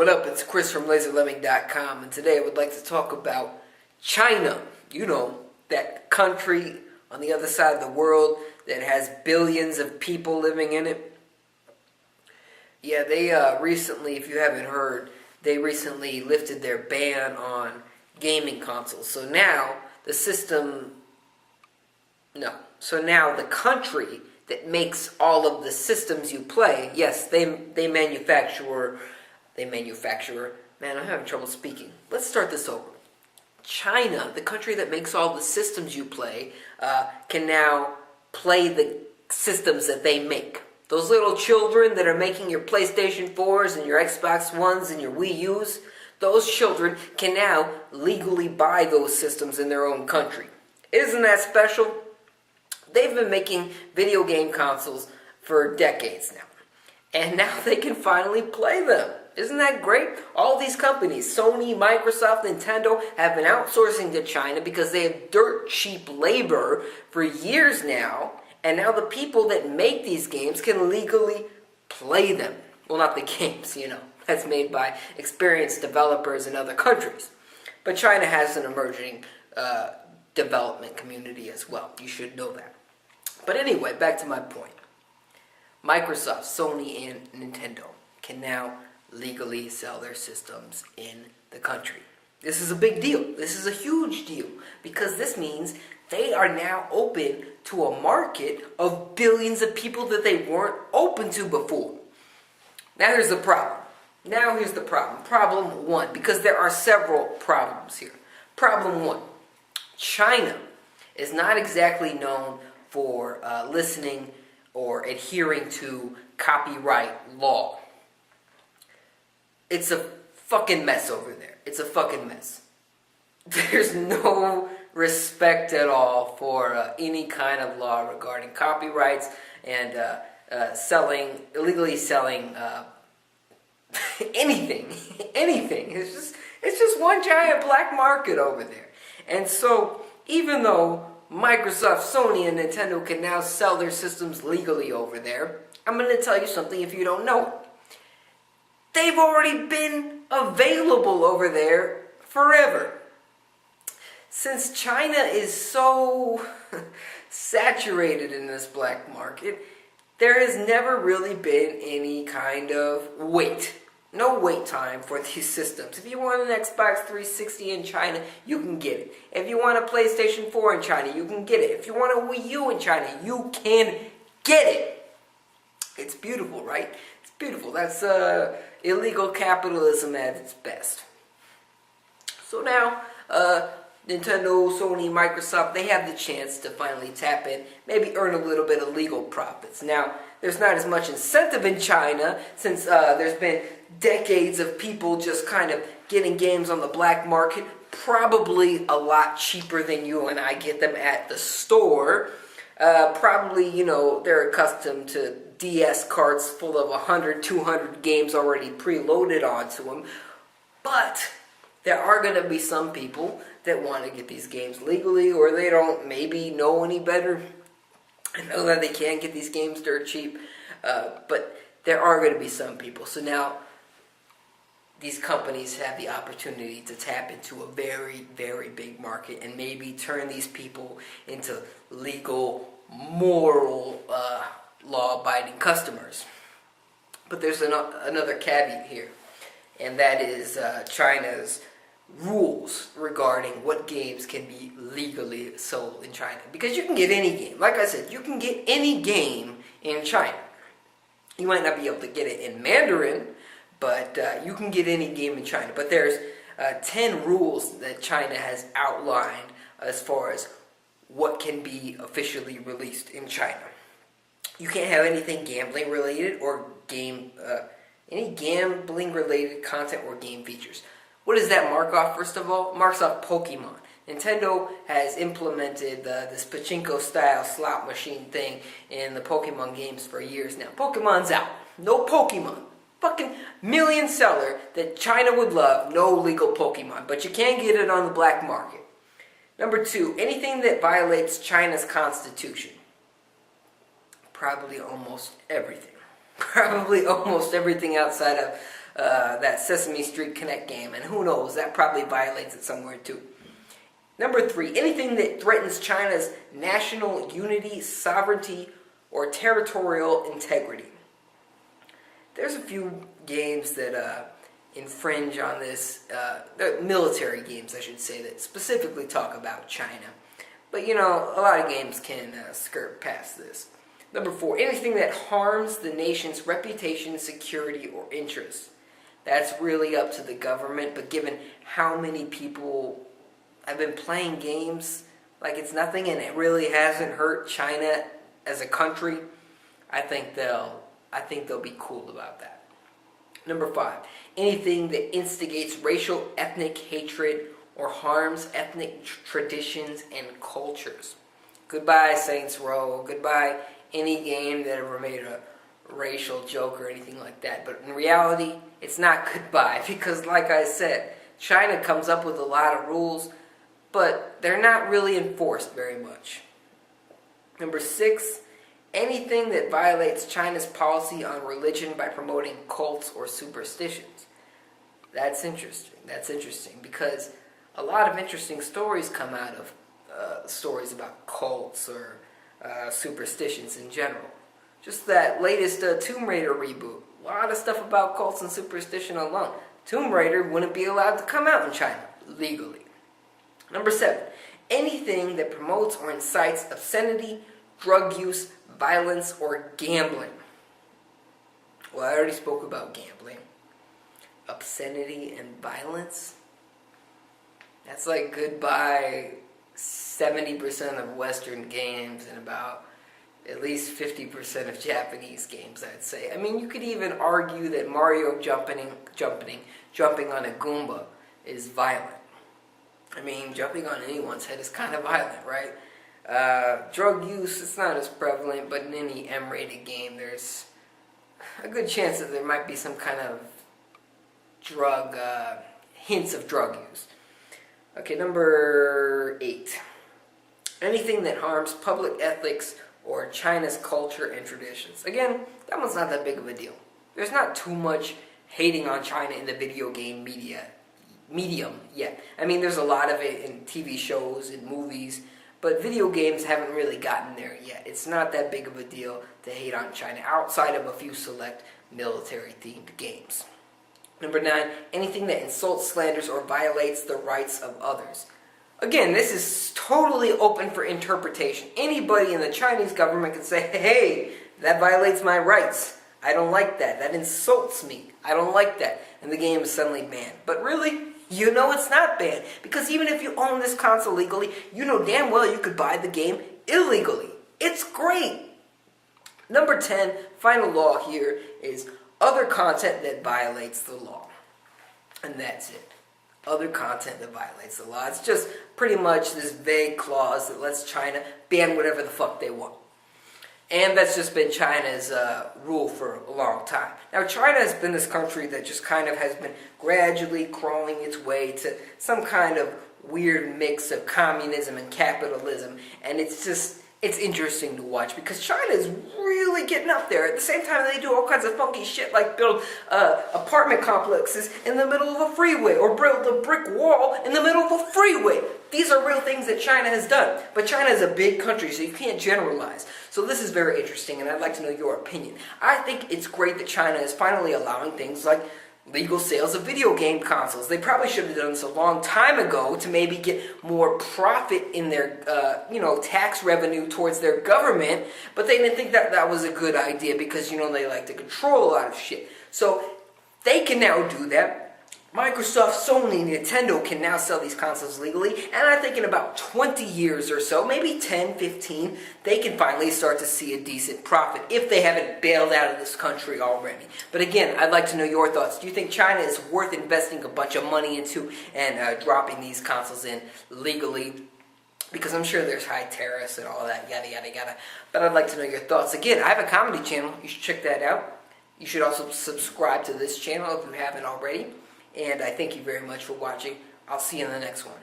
What up? It's Chris from LaserLemming.com, and today I would like to talk about China. You know, that country on the other side of the world that has billions of people living in it. Yeah, they recently, if you haven't heard, they recently lifted their ban on gaming consoles. So now the country that makes all of the systems you play, yes, they manufacture, man, I'm having trouble speaking. Let's start this over. China, the country that makes all the systems you play, can now play the systems that they make. Those little children that are making your PlayStation 4s and your Xbox 1s and your Wii U's, those children can now legally buy those systems in their own country. Isn't that special? They've been making video game consoles for decades now. And now they can finally play them. Isn't that great? All these companies, Sony, Microsoft, Nintendo, have been outsourcing to China because they have dirt cheap labor for years now. And now the people that make these games can legally play them. Well, not the games, That's made by experienced developers in other countries. But China has an emerging development community as well. You should know that. But anyway, back to my point. Microsoft, Sony, and Nintendo can now legally sell their systems in the country. This is a big deal. This is a huge deal because this means they are now open to a market of billions of people that they weren't open to before. Now here's the problem. Problem one, because there are several problems here. Problem one, China is not exactly known for listening or adhering to copyright law. It's a fucking mess over there. It's a fucking mess. There's no respect at all for any kind of law regarding copyrights and illegally selling anything. It's just one giant black market over there. And so, even though Microsoft, Sony, and Nintendo can now sell their systems legally over there, I'm going to tell you something if you don't know it. They've already been available over there forever. Since China is so saturated in this black market, there has never really been any kind of wait. No wait time for these systems. If you want an Xbox 360 in China, you can get it. If you want a PlayStation 4 in China, you can get it. If you want a Wii U in China, you can get it. It's beautiful, right? It's beautiful. That's illegal capitalism at its best. So now, Nintendo, Sony, Microsoft, they have the chance to finally tap in, maybe earn a little bit of legal profits. Now, there's not as much incentive in China since there's been decades of people just kind of getting games on the black market, probably a lot cheaper than you and I get them at the store. Probably, they're accustomed to DS carts full of 100, 200 games already preloaded onto them. But there are going to be some people that want to get these games legally, or they don't maybe know any better. I know that they can get these games dirt cheap, but there are going to be some people. So now, these companies have the opportunity to tap into a very, very big market and maybe turn these people into legal, moral, law-abiding customers. But there's another caveat here, and that is China's rules regarding what games can be legally sold in China. Because you can get any game. Like I said, you can get any game in China. You might not be able to get it in Mandarin, but you can get any game in China. But there's 10 rules that China has outlined as far as what can be officially released in China. You can't have anything gambling related or any gambling related content or game features. What does that mark off, first of all? It marks off Pokemon. Nintendo has implemented this pachinko-style slot machine thing in the Pokemon games for years now. Pokemon's out. No Pokemon. Fucking million seller that China would love, no legal Pokemon. But you can get it on the black market. Number 2, anything that violates China's constitution. Probably almost everything. Probably almost everything outside of that Sesame Street Connect game, and who knows, that probably violates it somewhere too. Number 3, anything that threatens China's national unity, sovereignty, or territorial integrity. There's a few games that infringe on this, military games, I should say, that specifically talk about China. But, you know, a lot of games can skirt past this. Number 4, anything that harms the nation's reputation, security, or interests. That's really up to the government, but given how many people have been playing games like it's nothing and it really hasn't hurt China as a country, I think they'll be cool about that. Number 5, anything that instigates racial, ethnic hatred or harms ethnic traditions and cultures. Goodbye Saints Row, goodbye any game that ever made a racial joke or anything like that. But in reality, it's not goodbye because, like I said, China comes up with a lot of rules, but they're not really enforced very much. Number 6, anything that violates China's policy on religion by promoting cults or superstitions. That's interesting because a lot of interesting stories come out of stories about cults or superstitions in general. Just that latest Tomb Raider reboot. A lot of stuff about cults and superstition alone. Tomb Raider wouldn't be allowed to come out in China legally. Number 7, anything that promotes or incites obscenity, drug use, violence, or gambling. Well, I already spoke about gambling. Obscenity and violence. That's like goodbye 70% of Western games and about at least 50% of Japanese games, I'd say. I mean, you could even argue that Mario jumping on a Goomba is violent. I mean, jumping on anyone's head is kind of violent, right? Drug use, it's not as prevalent, but in any M-rated game, there's a good chance that there might be some kind of hints of drug use. Okay, number 8. Anything that harms public ethics or China's culture and traditions. Again, that one's not that big of a deal. There's not too much hating on China in the video game medium yet. I mean, there's a lot of it in TV shows, in movies, but video games haven't really gotten there yet. It's not that big of a deal to hate on China outside of a few select military-themed games. Number 9, anything that insults, slanders, or violates the rights of others. Again, this is totally open for interpretation. Anybody in the Chinese government can say, hey, that violates my rights. I don't like that. That insults me. I don't like that. And the game is suddenly banned. But really, you know it's not banned. Because even if you own this console legally, you know damn well you could buy the game illegally. It's great. Number 10, final law here is other content that violates the law. And that's it. Other content that violates the law. It's just pretty much this vague clause that lets China ban whatever the fuck they want. And that's just been China's rule for a long time. Now, China has been this country that just kind of has been gradually crawling its way to some kind of weird mix of communism and capitalism. And it's interesting to watch because China is really getting up there. At the same time, they do all kinds of funky shit like build apartment complexes in the middle of a freeway or build a brick wall in the middle of a freeway. These are real things that China has done. But China is a big country, so you can't generalize. So this is very interesting, and I'd like to know your opinion. I think it's great that China is finally allowing things like legal sales of video game consoles. They probably should have done this a long time ago to maybe get more profit in their, tax revenue towards their government, but they didn't think that was a good idea because, they like to control a lot of shit. So they can now do that. Microsoft, Sony, Nintendo can now sell these consoles legally, and I think in about 20 years or so, maybe 10, 15, they can finally start to see a decent profit if they haven't bailed out of this country already. But again, I'd like to know your thoughts. Do you think China is worth investing a bunch of money into and dropping these consoles in legally? Because I'm sure there's high tariffs and all that, yada, yada, yada. But I'd like to know your thoughts. Again, I have a comedy channel. You should check that out. You should also subscribe to this channel if you haven't already. And I thank you very much for watching. I'll see you in the next one.